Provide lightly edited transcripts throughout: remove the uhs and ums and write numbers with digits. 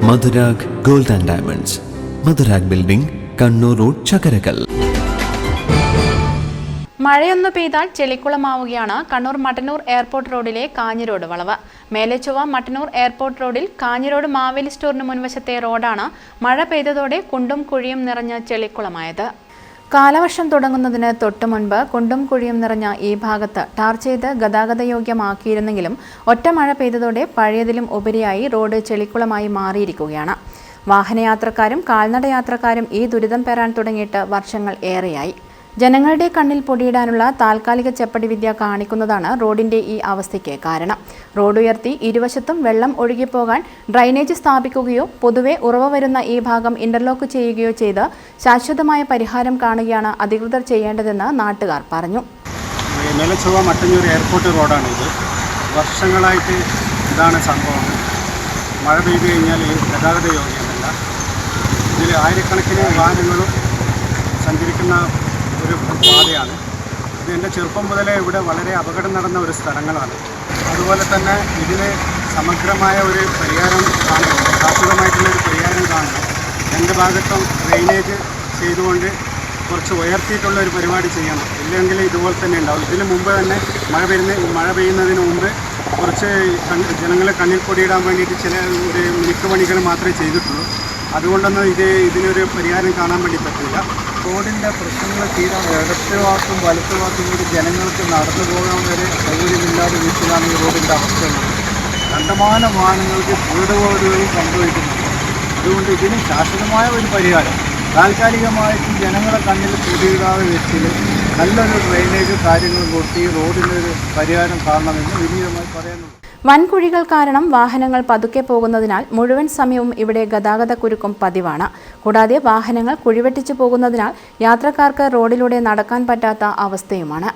Madhurag gold and diamonds, Madhurag building, Kannur road, Chakkarakkal. മഴയൊന്നു പെയ്താൽ ചെളിക്കുളമാവുകയാണ് കണ്ണൂർ മട്ടന്നൂർ എയർപോർട്ട് റോഡിലെ കാഞ്ഞിരോട് വളവ്. മേലെച്ചൊവ്വ മട്ടന്നൂർ എയർപോർട്ട് റോഡിൽ കാഞ്ഞിരോട് മാവേലി സ്റ്റോറിന് മുൻവശത്തെ റോഡാണ് മഴ പെയ്തതോടെ കുണ്ടും കുഴിയും നിറഞ്ഞ് ചെളിക്കുളമായത്. കാലവർഷം തുടങ്ങുന്നതിന് തൊട്ടു മുൻപ് കുണ്ടും കുഴിയും നിറഞ്ഞ ഈ ഭാഗത്ത് ടാർ ചെയ്ത് ഗതാഗതയോഗ്യമാക്കിയിരുന്നെങ്കിലും ഒറ്റ മഴ പെയ്തതോടെ പഴയതിലും ഉപരിയായി റോഡ് ചെളിക്കുളമായി മാറിയിരിക്കുകയാണ്. വാഹനയാത്രക്കാരും കാൽനടയാത്രക്കാരും ഈ ദുരിതം പേറാൻ തുടങ്ങിയിട്ട് വർഷങ്ങൾ ഏറെയായി. ജനങ്ങളുടെ കണ്ണിൽ പൊടിയിടാനുള്ള താൽക്കാലിക ചെപ്പടി വിദ്യ കാണിക്കുന്നതാണ് റോഡിന്റെ ഈ അവസ്ഥയ്ക്ക് കാരണം. റോഡ് ഉയർത്തി ഇരുവശത്തും വെള്ളം ഒഴുകിപ്പോകാൻ ഡ്രൈനേജ് സ്ഥാപിക്കുകയോ പൊതുവെ ഉറവ വരുന്ന ഈ ഭാഗം ഇന്റർലോക്ക് ചെയ്യുകയോ ചെയ്ത് ശാശ്വതമായ പരിഹാരം കാണുകയാണ് അധികൃതർ ചെയ്യേണ്ടതെന്ന് നാട്ടുകാർ പറഞ്ഞു. മേലെച്ചൊവ്വ മട്ടന്നൂർ എയർപോർട്ട് റോഡാണ് ഇത്. വർഷങ്ങളായിട്ട് ഇതാണ് സംഭവം. മഴ പെയ്തു കഴിഞ്ഞാൽ ഗതാഗത യോഗ്യമല്ല. ഇതിൽ ആയിരക്കണക്കിന് വാഹനങ്ങളും സഞ്ചരിക്കുന്ന ഒരു പാതയാണ് ഇത്. എൻ്റെ ചെറുപ്പം മുതലേ ഇവിടെ വളരെ അപകടം നടന്ന ഒരു സ്ഥലങ്ങളാണ്. അതുപോലെ തന്നെ ഇതിന് സമഗ്രമായ ഒരു പരിഹാരം കാണണം, ശാശ്വതമായിട്ടുള്ളൊരു പരിഹാരം കാണണം. രണ്ട് ഭാഗത്തും ഡ്രെയിനേജ് ചെയ്തുകൊണ്ട് കുറച്ച് ഉയർത്തിയിട്ടുള്ള ഒരു പരിപാടി ചെയ്യണം. ഇല്ലെങ്കിൽ ഇതുപോലെ തന്നെ ഉണ്ടാവും. ഇതിന് മുമ്പ് തന്നെ മഴ പെയ്യുന്നതിന് മുമ്പ് കുറച്ച് ജനങ്ങളെ കണ്ണിൽ പൊടിയിടാൻ വേണ്ടിയിട്ട് ചില ഒരു മിനുക്കുപണികൾ മാത്രമേ ചെയ്തിട്ടുള്ളൂ. അതുകൊണ്ടൊന്നും ഇതിനൊരു പരിഹാരം കാണാൻ വേണ്ടി പറ്റില്ല. റോഡിൻ്റെ പ്രശ്നങ്ങൾ തീരാൻ ഇടത്ത് ഭാഗത്തും വലത്ത് ഭാഗത്തും കൂടി ജനങ്ങൾക്ക് നടന്നു പോകാൻ വരെ സൗകര്യമില്ലാത്ത വീട്ടിലാണ് ഈ റോഡിൻ്റെ അവസ്ഥയുള്ളത്. കണ്ടമാനം വാഹനങ്ങൾക്ക് കേടുപാടുകൾ സംഭവിക്കുന്നുണ്ട്. അതുകൊണ്ട് ഇതിന് ശാശ്വതമായ ഒരു പരിഹാരം, താൽക്കാലികമായിട്ട് ജനങ്ങളെ കണ്ണിൽ പൊടിയിടാതെ വെച്ചിൽ നല്ലൊരു ഡ്രെയിനേജ് കാര്യങ്ങളും കൊടുത്ത് ഈ റോഡിനൊരു പരിഹാരം കാണണമെന്ന് വിനീതമായി പറയാനുള്ളൂ. വൻകുഴികൾ കാരണം വാഹനങ്ങൾ പതുക്കെ പോകുന്നതിനാൽ മുഴുവൻ സമയവും ഇവിടെ ഗതാഗതക്കുരുക്കും പതിവാണ്. കൂടാതെ വാഹനങ്ങൾ കുഴിവെട്ടിച്ചു പോകുന്നതിനാൽ യാത്രക്കാർക്ക് റോഡിലൂടെ നടക്കാൻ പറ്റാത്ത അവസ്ഥയുമാണ്.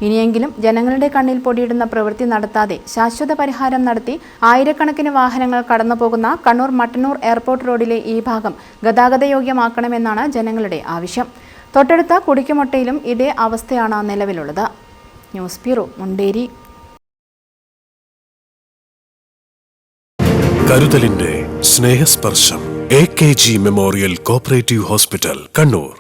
ഇനിയെങ്കിലും ജനങ്ങളുടെ കണ്ണിൽ പൊടിയിടുന്ന പ്രവൃത്തി നടത്താതെ ശാശ്വത പരിഹാരം നടത്തി ആയിരക്കണക്കിന് വാഹനങ്ങൾ കടന്നുപോകുന്ന കണ്ണൂർ മട്ടന്നൂർ എയർപോർട്ട് റോഡിലെ ഈ ഭാഗം ഗതാഗതയോഗ്യമാക്കണമെന്നാണ് ജനങ്ങളുടെ ആവശ്യം. തൊട്ടടുത്ത കുടിക്കുമൊട്ടയിലും ഇതേ അവസ്ഥയാണ് നിലവിലുള്ളത്. News bureau, Munderi. കരുതലിന്റെ സ്നേഹസ്പർശം. AKG memorial cooperative hospital, Kannur.